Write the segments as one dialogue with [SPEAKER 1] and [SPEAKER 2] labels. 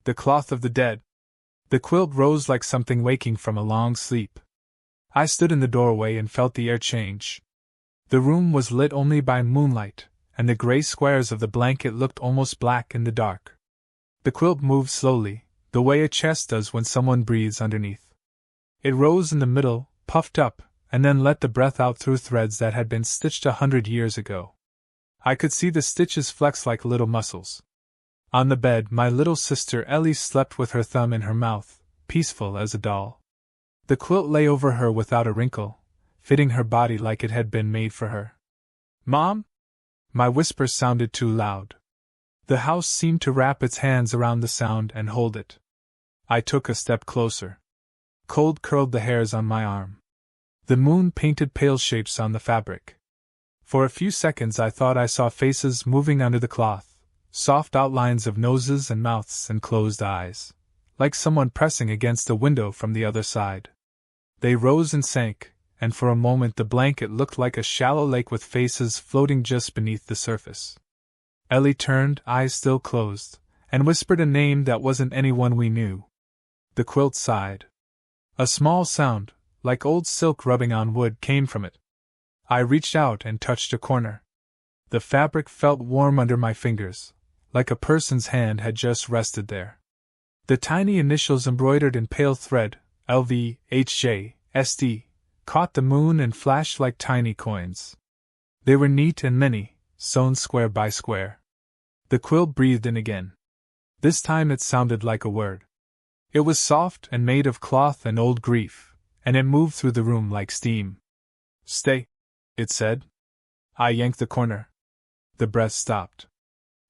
[SPEAKER 1] The cloth of the dead. The quilt rose like something waking from a long sleep. I stood in the doorway and felt the air change. The room was lit only by moonlight, and the gray squares of the blanket looked almost black in the dark. The quilt moved slowly, the way a chest does when someone breathes underneath. It rose in the middle, puffed up, and then let the breath out through threads that had been stitched 100 years ago. I could see the stitches flex like little muscles. On the bed, my little sister Ellie slept with her thumb in her mouth, peaceful as a doll. The quilt lay over her without a wrinkle, fitting her body like it had been made for her. "Mom?" My whisper sounded too loud. The house seemed to wrap its hands around the sound and hold it. I took a step closer. Cold curled the hairs on my arm. The moon painted pale shapes on the fabric. For a few seconds I thought I saw faces moving under the cloth, soft outlines of noses and mouths and closed eyes, like someone pressing against a window from the other side. They rose and sank, and for a moment the blanket looked like a shallow lake with faces floating just beneath the surface. Ellie turned, eyes still closed, and whispered a name that wasn't anyone we knew. The quilt sighed. A small sound, like old silk rubbing on wood, came from it. I reached out and touched a corner. The fabric felt warm under my fingers, like a person's hand had just rested there. The tiny initials embroidered in pale thread, LV, HJ, SD, caught the moon and flashed like tiny coins. They were neat and many, sewn square by square. The quilt breathed in again. This time it sounded like a word. It was soft and made of cloth and old grief, and it moved through the room like steam. "Stay," it said. I yanked the corner. The breath stopped.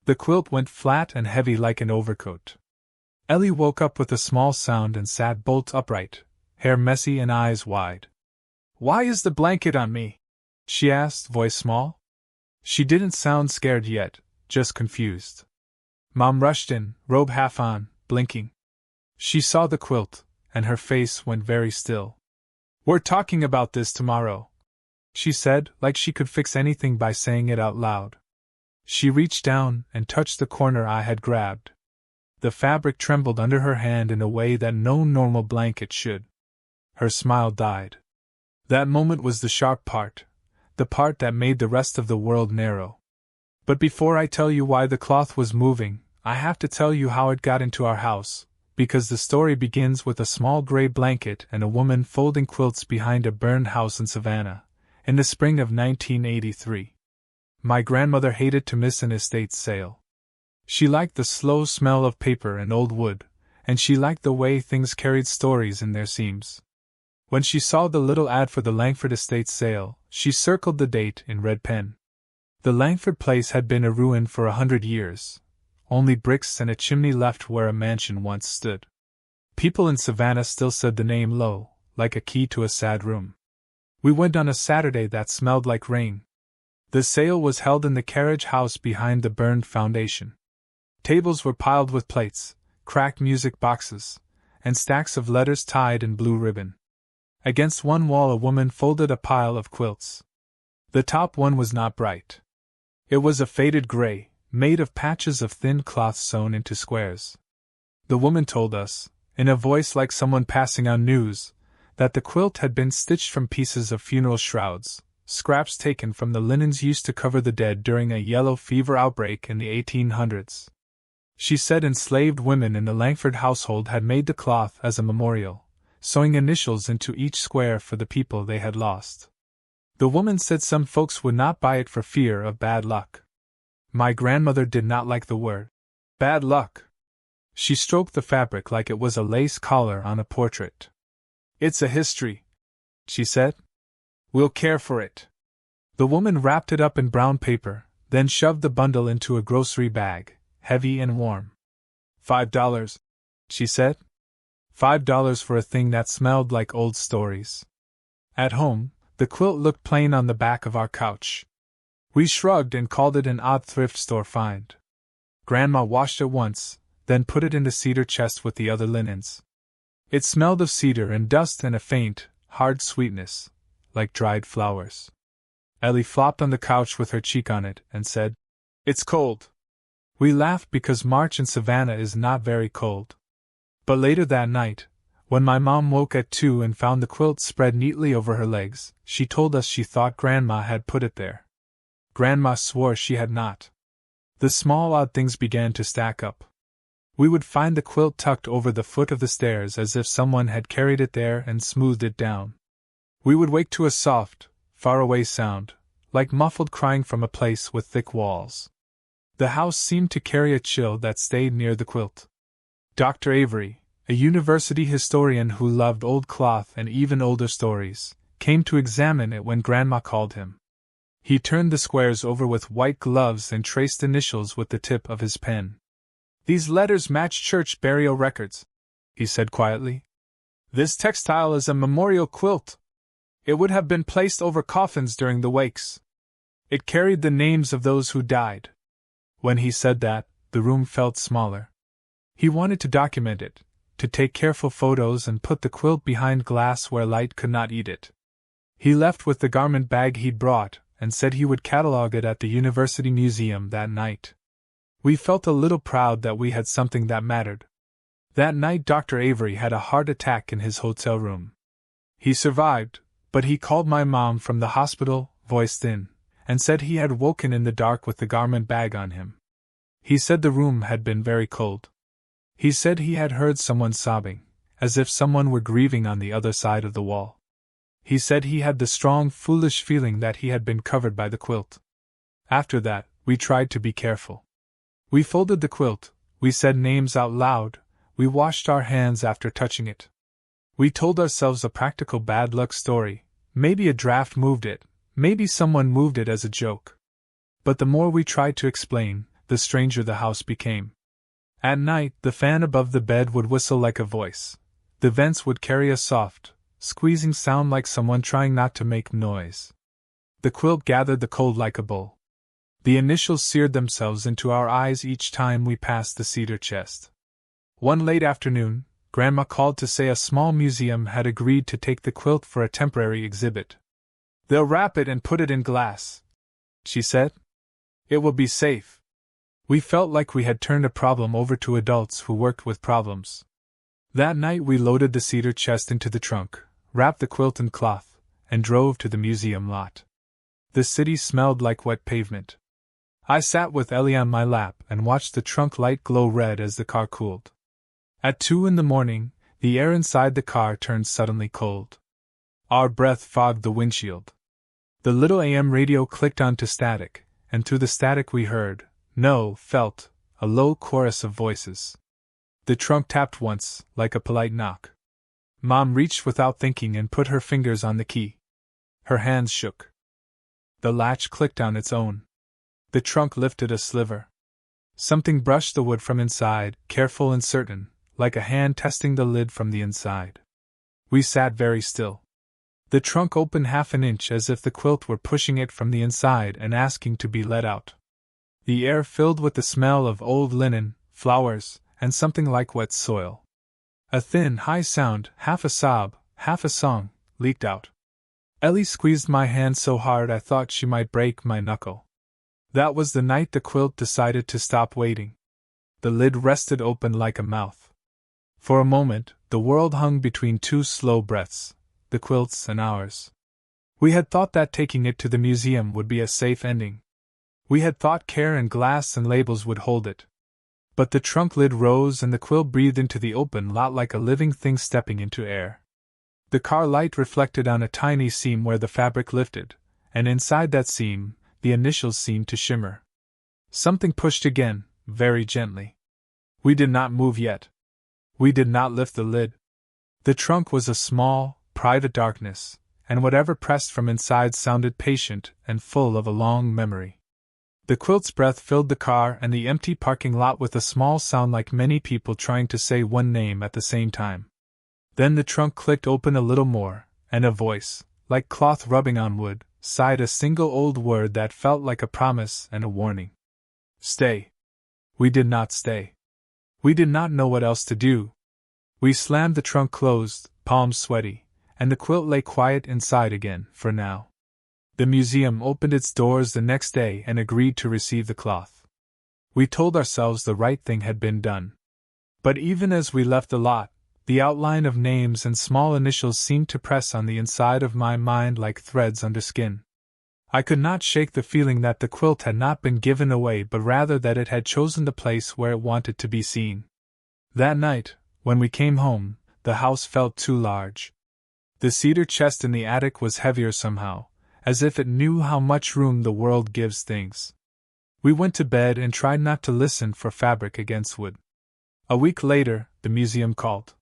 [SPEAKER 1] The quilt went flat and heavy like an overcoat. Ellie woke up with a small sound and sat bolt upright, hair messy and eyes wide. "Why is the blanket on me?" she asked, voice small. She didn't sound scared yet, just confused. Mom rushed in, robe half on, blinking. She saw the quilt, and her face went very still. "We're talking about this tomorrow," she said, like she could fix anything by saying it out loud. She reached down and touched the corner I had grabbed. The fabric trembled under her hand in a way that no normal blanket should. Her smile died. That moment was the sharp part, the part that made the rest of the world narrow. But before I tell you why the cloth was moving, I have to tell you how it got into our house, because the story begins with a small gray blanket and a woman folding quilts behind a burned house in Savannah, in the spring of 1983. My grandmother hated to miss an estate sale. She liked the slow smell of paper and old wood, and she liked the way things carried stories in their seams. When she saw the little ad for the Langford estate sale, she circled the date in red pen. The Langford place had been a ruin for 100 years, only bricks and a chimney left where a mansion once stood. People in Savannah still said the name low, like a key to a sad room. We went on a Saturday that smelled like rain. The sale was held in the carriage house behind the burned foundation. Tables were piled with plates, cracked music boxes, and stacks of letters tied in blue ribbon. Against one wall a woman folded a pile of quilts. The top one was not bright. It was a faded gray, made of patches of thin cloth sewn into squares. The woman told us, in a voice like someone passing on news, that the quilt had been stitched from pieces of funeral shrouds, scraps taken from the linens used to cover the dead during a yellow fever outbreak in the 1800s. She said enslaved women in the Langford household had made the cloth as a memorial, sewing initials into each square for the people they had lost. The woman said some folks would not buy it for fear of bad luck. My grandmother did not like the word bad luck. She stroked the fabric like it was a lace collar on a portrait. "It's a history," she said. "We'll care for it." The woman wrapped it up in brown paper, then shoved the bundle into a grocery bag, heavy and warm. $5, she said. $5 for a thing that smelled like old stories. At home, the quilt looked plain on the back of our couch. We shrugged and called it an odd thrift store find. Grandma washed it once, then put it in the cedar chest with the other linens. It smelled of cedar and dust and a faint, hard sweetness, like dried flowers. Ellie flopped on the couch with her cheek on it and said, "It's cold." We laughed because March in Savannah is not very cold. But later that night, when my mom woke at 2 and found the quilt spread neatly over her legs, she told us she thought Grandma had put it there. Grandma swore she had not. The small odd things began to stack up. We would find the quilt tucked over the foot of the stairs as if someone had carried it there and smoothed it down. We would wake to a soft, faraway sound, like muffled crying from a place with thick walls. The house seemed to carry a chill that stayed near the quilt. Dr. Avery, a university historian who loved old cloth and even older stories, came to examine it when Grandma called him. He turned the squares over with white gloves and traced initials with the tip of his pen. "These letters match church burial records," he said quietly. "This textile is a memorial quilt. It would have been placed over coffins during the wakes. It carried the names of those who died." When he said that, the room felt smaller. He wanted to document it, to take careful photos and put the quilt behind glass where light could not eat it. He left with the garment bag he'd brought, and said he would catalog it at the University Museum that night. We felt a little proud that we had something that mattered. That night Dr. Avery had a heart attack in his hotel room. He survived, but he called my mom from the hospital, voice thin, and said he had woken in the dark with the garment bag on him. He said the room had been very cold. He said he had heard someone sobbing, as if someone were grieving on the other side of the wall. He said he had the strong, foolish feeling that he had been covered by the quilt. After that, we tried to be careful. We folded the quilt, we said names out loud, we washed our hands after touching it. We told ourselves a practical bad luck story, maybe a draft moved it, maybe someone moved it as a joke. But the more we tried to explain, the stranger the house became. At night, the fan above the bed would whistle like a voice. The vents would carry a soft, squeezing sound like someone trying not to make noise. The quilt gathered the cold like a bull. The initials seared themselves into our eyes each time we passed the cedar chest. One late afternoon, Grandma called to say a small museum had agreed to take the quilt for a temporary exhibit. "They'll wrap it and put it in glass," she said. "It will be safe." We felt like we had turned a problem over to adults who worked with problems. That night we loaded the cedar chest into the trunk, wrapped the quilt in cloth, and drove to the museum lot. The city smelled like wet pavement. I sat with Ellie on my lap and watched the trunk light glow red as the car cooled. At 2 in the morning, the air inside the car turned suddenly cold. Our breath fogged the windshield. The little AM radio clicked onto static, and through the static we heard, felt, a low chorus of voices. The trunk tapped once, like a polite knock. Mom reached without thinking and put her fingers on the key. Her hands shook. The latch clicked on its own. The trunk lifted a sliver. Something brushed the wood from inside, careful and certain, like a hand testing the lid from the inside. We sat very still. The trunk opened half an inch as if the quilt were pushing it from the inside and asking to be let out. The air filled with the smell of old linen, flowers, and something like wet soil. A thin, high sound, half a sob, half a song, leaked out. Ellie squeezed my hand so hard I thought she might break my knuckle. That was the night the quilt decided to stop waiting. The lid rested open like a mouth. For a moment, the world hung between two slow breaths, the quilt's and ours. We had thought that taking it to the museum would be a safe ending. We had thought care and glass and labels would hold it. But the trunk lid rose and the quilt breathed into the open lot like a living thing stepping into air. The car light reflected on a tiny seam where the fabric lifted, and inside that seam, the initials seemed to shimmer. Something pushed again, very gently. We did not move yet. We did not lift the lid. The trunk was a small, private darkness, and whatever pressed from inside sounded patient and full of a long memory. The quilt's breath filled the car and the empty parking lot with a small sound like many people trying to say one name at the same time. Then the trunk clicked open a little more, and a voice, like cloth rubbing on wood, sighed a single old word that felt like a promise and a warning. Stay. We did not stay. We did not know what else to do. We slammed the trunk closed, palms sweaty, and the quilt lay quiet inside again, for now. The museum opened its doors the next day and agreed to receive the cloth. We told ourselves the right thing had been done. But even as we left the lot, the outline of names and small initials seemed to press on the inside of my mind like threads under skin. I could not shake the feeling that the quilt had not been given away but rather that it had chosen the place where it wanted to be seen. That night, when we came home, the house felt too large. The cedar chest in the attic was heavier somehow, as if it knew how much room the world gives things. We went to bed and tried not to listen for fabric against wood. A week later, the museum called.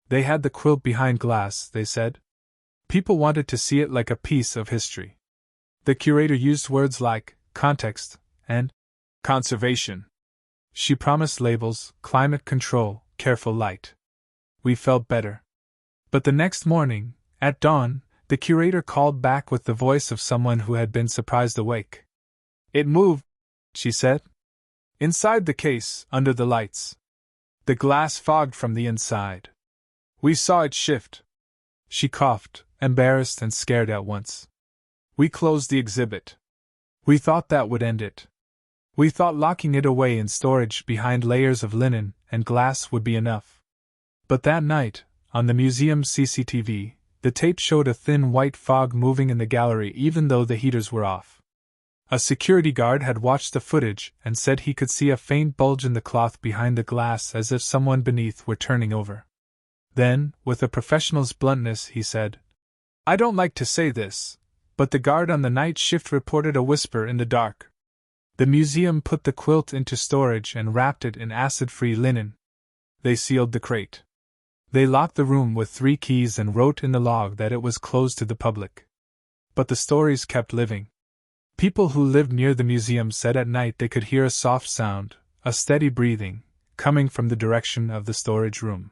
[SPEAKER 1] They had the quilt behind glass, they said. People wanted to see it like a piece of history. The curator used words like context and conservation. She promised labels, climate control, careful light. We felt better. But the next morning, at dawn, the curator called back with the voice of someone who had been surprised awake. It moved, she said. Inside the case, under the lights. The glass fogged from the inside. We saw it shift. She coughed, embarrassed and scared at once. We closed the exhibit. We thought that would end it. We thought locking it away in storage behind layers of linen and glass would be enough. But that night, on the museum's CCTV, the tape showed a thin white fog moving in the gallery even though the heaters were off. A security guard had watched the footage and said he could see a faint bulge in the cloth behind the glass as if someone beneath were turning over. Then, with a professional's bluntness, he said, I don't like to say this, but the guard on the night shift reported a whisper in the dark. The museum put the quilt into storage and wrapped it in acid-free linen. They sealed the crate. They locked the room with 3 keys and wrote in the log that it was closed to the public. But the stories kept living. People who lived near the museum said at night they could hear a soft sound, a steady breathing, coming from the direction of the storage room.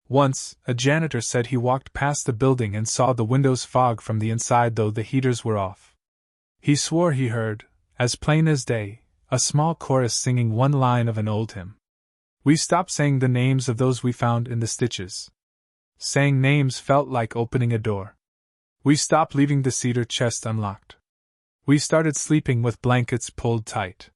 [SPEAKER 1] Once, a janitor said he walked past the building and saw the windows fog from the inside though the heaters were off. He swore he heard, as plain as day, a small chorus singing one line of an old hymn. We stopped saying the names of those we found in the stitches. Saying names felt like opening a door. We stopped leaving the cedar chest unlocked. We started sleeping with blankets pulled tight.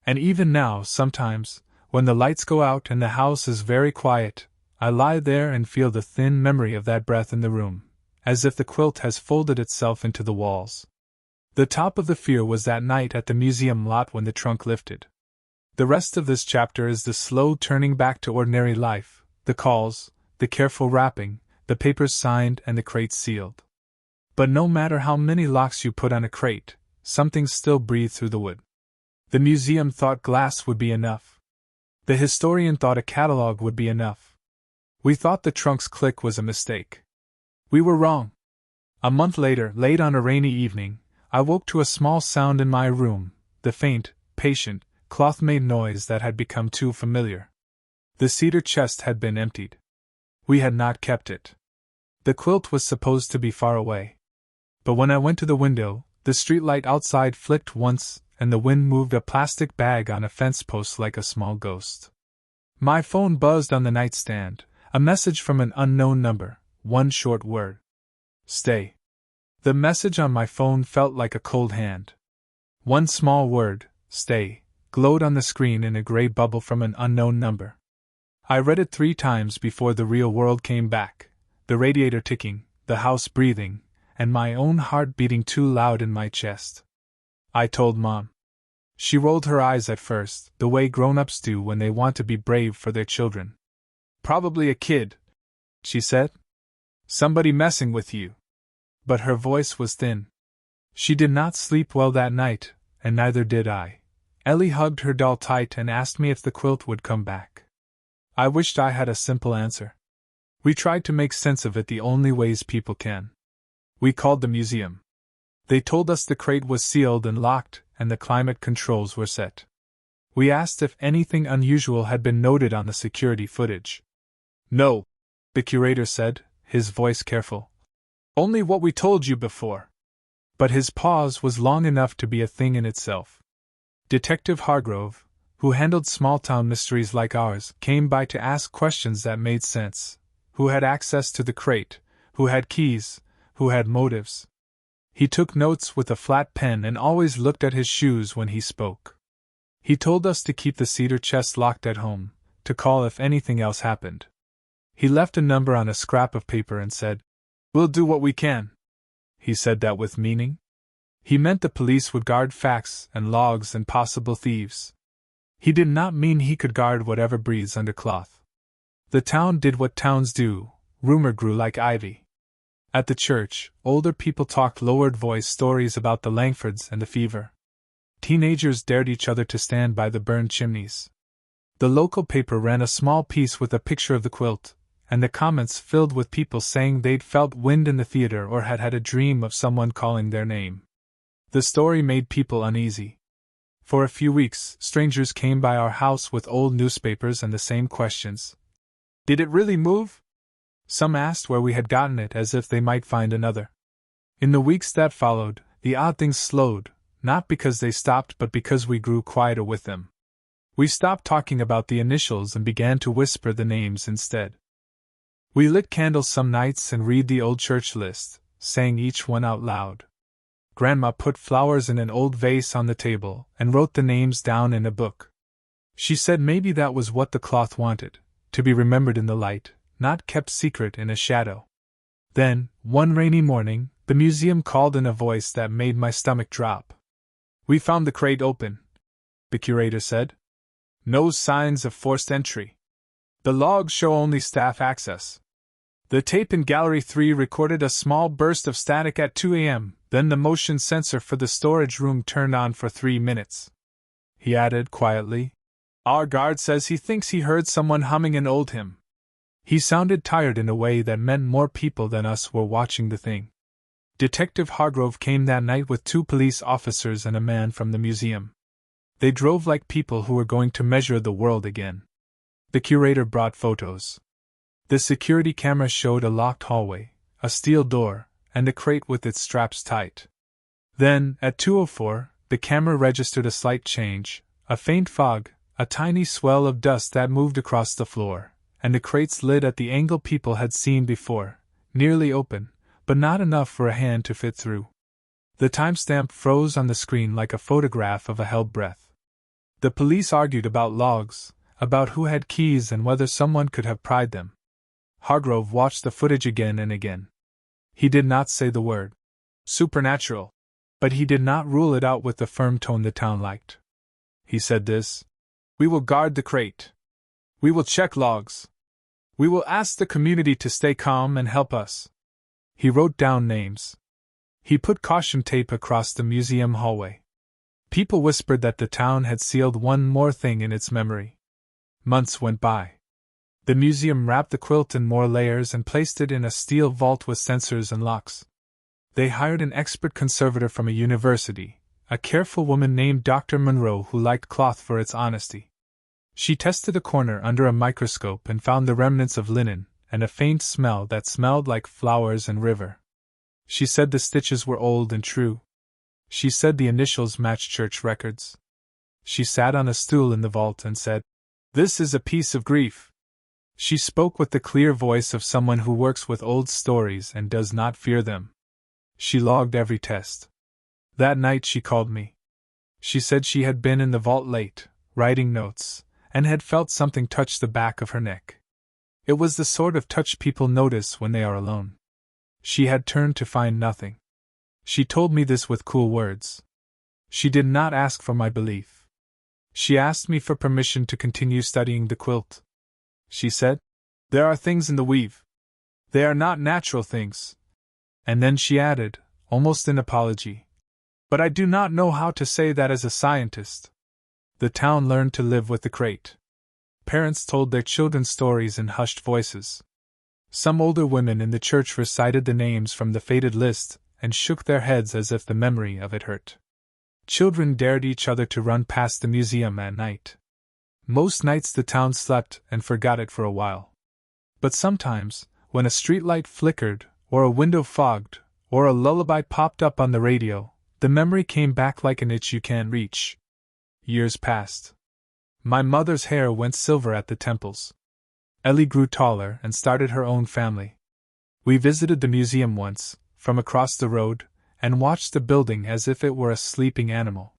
[SPEAKER 1] And even now, sometimes, when the lights go out and the house is very quiet, I lie there and feel the thin memory of that breath in the room, as if the quilt has folded itself into the walls. The top of the fear was that night at the museum lot when the trunk lifted. The rest of this chapter is the slow turning back to ordinary life, the calls, the careful wrapping, the papers signed and the crate sealed. But no matter how many locks you put on a crate, something still breathed through the wood. The museum thought glass would be enough. The historian thought a catalog would be enough. We thought the trunk's click was a mistake. We were wrong. A month later, late on a rainy evening, I woke to a small sound in my room, the faint, patient, cloth-made noise that had become too familiar. The cedar chest had been emptied. We had not kept it. The quilt was supposed to be far away. But when I went to the window, the streetlight outside flicked once, and the wind moved a plastic bag on a fence post like a small ghost. My phone buzzed on the nightstand, a message from an unknown number, one short word. Stay. The message on my phone felt like a cold hand. One small word, stay, glowed on the screen in a gray bubble from an unknown number. I read it 3 times before the real world came back, the radiator ticking, the house breathing, and my own heart beating too loud in my chest. I told Mom. She rolled her eyes at first, the way grown-ups do when they want to be brave for their children. Probably a kid, she said. Somebody messing with you. But her voice was thin. She did not sleep well that night, and neither did I. Ellie hugged her doll tight and asked me if the quilt would come back. I wished I had a simple answer. We tried to make sense of it the only ways people can. We called the museum. They told us the crate was sealed and locked, and the climate controls were set. We asked if anything unusual had been noted on the security footage. No, the curator said, his voice careful. Only what we told you before. But his pause was long enough to be a thing in itself. Detective Hargrove, who handled small-town mysteries like ours, came by to ask questions that made sense. Who had access to the crate? Who had keys? Who had motives? He took notes with a flat pen and always looked at his shoes when he spoke. He told us to keep the cedar chest locked at home, to call if anything else happened. He left a number on a scrap of paper and said, "We'll do what we can." He said that with meaning. He meant the police would guard facts and logs and possible thieves. He did not mean he could guard whatever breathes under cloth. The town did what towns do. Rumor grew like ivy. At the church, older people talked lowered-voice stories about the Langfords and the fever. Teenagers dared each other to stand by the burned chimneys. The local paper ran a small piece with a picture of the quilt, and the comments filled with people saying they'd felt wind in the theater or had had a dream of someone calling their name. The story made people uneasy. For a few weeks, strangers came by our house with old newspapers and the same questions. Did it really move? Some asked where we had gotten it as if they might find another. In the weeks that followed, the odd things slowed, not because they stopped but because we grew quieter with them. We stopped talking about the initials and began to whisper the names instead. We lit candles some nights and read the old church list, saying each one out loud. Grandma put flowers in an old vase on the table and wrote the names down in a book. She said maybe that was what the cloth wanted, to be remembered in the light, not kept secret in a shadow. Then, one rainy morning, the museum called in a voice that made my stomach drop. "We found the crate open," the curator said. "No signs of forced entry. The logs show only staff access. The tape in Gallery 3 recorded a small burst of static at 2 a.m., then the motion sensor for the storage room turned on for 3 minutes. He added quietly, "Our guard says he thinks he heard someone humming an old hymn." He sounded tired in a way that meant more people than us were watching the thing. Detective Hargrove came that night with 2 police officers and a man from the museum. They drove like people who were going to measure the world again. The curator brought photos. The security camera showed a locked hallway, a steel door, and a crate with its straps tight. Then, at 2:04, the camera registered a slight change, a faint fog, a tiny swell of dust that moved across the floor, and the crate's lid at the angle people had seen before, nearly open, but not enough for a hand to fit through. The timestamp froze on the screen like a photograph of a held breath. The police argued about logs, about who had keys and whether someone could have pried them. Hargrove watched the footage again and again. He did not say the word supernatural, but he did not rule it out with the firm tone the town liked. He said this: "We will guard the crate. We will check logs. We will ask the community to stay calm and help us." He wrote down names. He put caution tape across the museum hallway. People whispered that the town had sealed one more thing in its memory. Months went by. The museum wrapped the quilt in more layers and placed it in a steel vault with sensors and locks. They hired an expert conservator from a university, a careful woman named Dr. Monroe who liked cloth for its honesty. She tested a corner under a microscope and found the remnants of linen, and a faint smell that smelled like flowers and river. She said the stitches were old and true. She said the initials matched church records. She sat on a stool in the vault and said, "This is a piece of grief." She spoke with the clear voice of someone who works with old stories and does not fear them. She logged every test. That night she called me. She said she had been in the vault late, writing notes, and had felt something touch the back of her neck. It was the sort of touch people notice when they are alone. She had turned to find nothing. She told me this with cool words. She did not ask for my belief. She asked me for permission to continue studying the quilt. She said, "There are things in the weave. They are not natural things." And then she added, almost in apology, "But I do not know how to say that as a scientist." The town learned to live with the crate. Parents told their children stories in hushed voices. Some older women in the church recited the names from the faded list and shook their heads as if the memory of it hurt. Children dared each other to run past the museum at night. Most nights the town slept and forgot it for a while. But sometimes, when a streetlight flickered, or a window fogged, or a lullaby popped up on the radio, the memory came back like an itch you can't reach. Years passed. My mother's hair went silver at the temples. Ellie grew taller and started her own family. We visited the museum once, from across the road, and watched the building as if it were a sleeping animal.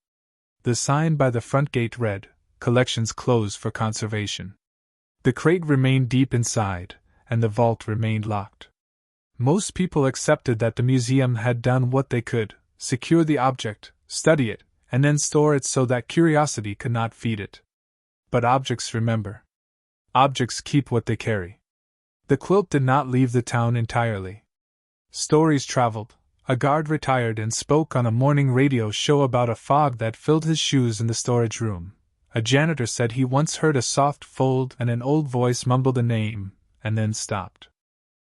[SPEAKER 1] The sign by the front gate read, "Collections closed for conservation." The crate remained deep inside, and the vault remained locked. Most people accepted that the museum had done what they could: secure the object, study it, and then store it so that curiosity could not feed it. But objects remember. Objects keep what they carry. The quilt did not leave the town entirely. Stories traveled. A guard retired and spoke on a morning radio show about a fog that filled his shoes in the storage room. A janitor said he once heard a soft fold and an old voice mumbled a name, and then stopped.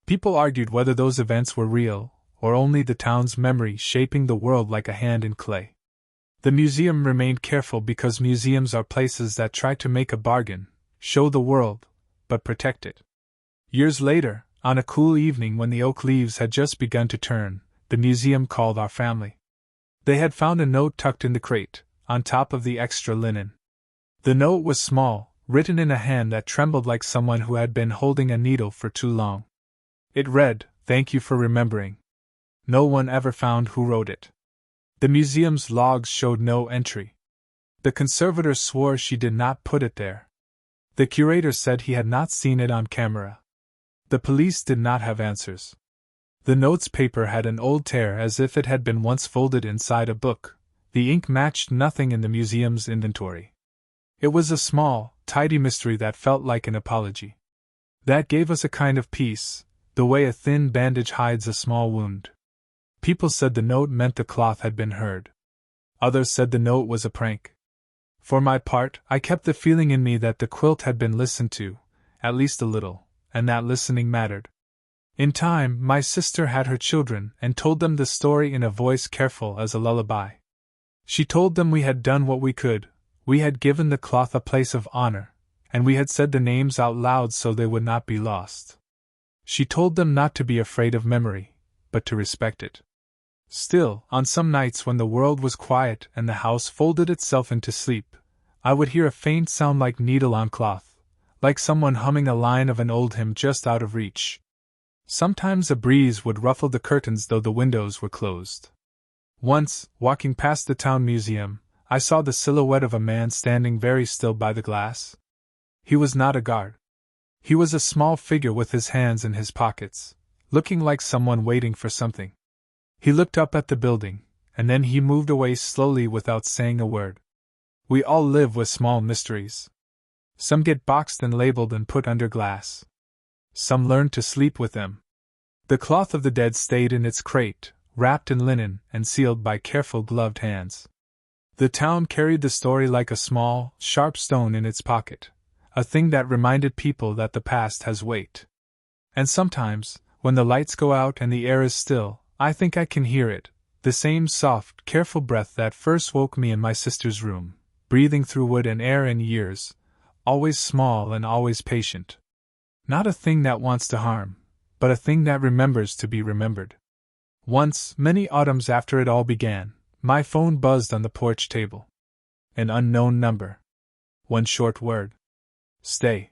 [SPEAKER 1] People argued whether those events were real, or only the town's memory shaping the world like a hand in clay. The museum remained careful because museums are places that try to make a bargain, show the world, but protect it. Years later, on a cool evening when the oak leaves had just begun to turn, the museum called our family. They had found a note tucked in the crate, on top of the extra linen. The note was small, written in a hand that trembled like someone who had been holding a needle for too long. It read, "Thank you for remembering." No one ever found who wrote it. The museum's logs showed no entry. The conservator swore she did not put it there. The curator said he had not seen it on camera. The police did not have answers. The note's paper had an old tear as if it had been once folded inside a book. The ink matched nothing in the museum's inventory. It was a small, tidy mystery that felt like an apology. That gave us a kind of peace, the way a thin bandage hides a small wound. People said the note meant the cloth had been heard. Others said the note was a prank. For my part, I kept the feeling in me that the quilt had been listened to, at least a little, and that listening mattered. In time, my sister had her children and told them the story in a voice careful as a lullaby. She told them we had done what we could, we had given the cloth a place of honor, and we had said the names out loud so they would not be lost. She told them not to be afraid of memory, but to respect it. Still, on some nights when the world was quiet and the house folded itself into sleep, I would hear a faint sound like needle on cloth, like someone humming a line of an old hymn just out of reach. Sometimes a breeze would ruffle the curtains though the windows were closed. Once, walking past the town museum, I saw the silhouette of a man standing very still by the glass. He was not a guard. He was a small figure with his hands in his pockets, looking like someone waiting for something. He looked up at the building, and then he moved away slowly without saying a word. We all live with small mysteries. Some get boxed and labeled and put under glass. Some learn to sleep with them. The cloth of the dead stayed in its crate, wrapped in linen and sealed by careful gloved hands. The town carried the story like a small, sharp stone in its pocket, a thing that reminded people that the past has weight. And sometimes, when the lights go out and the air is still, I think I can hear it, the same soft, careful breath that first woke me in my sister's room, breathing through wood and air and years, always small and always patient. Not a thing that wants to harm, but a thing that remembers to be remembered. Once, many autumns after it all began, my phone buzzed on the porch table. An unknown number. One short word. Stay.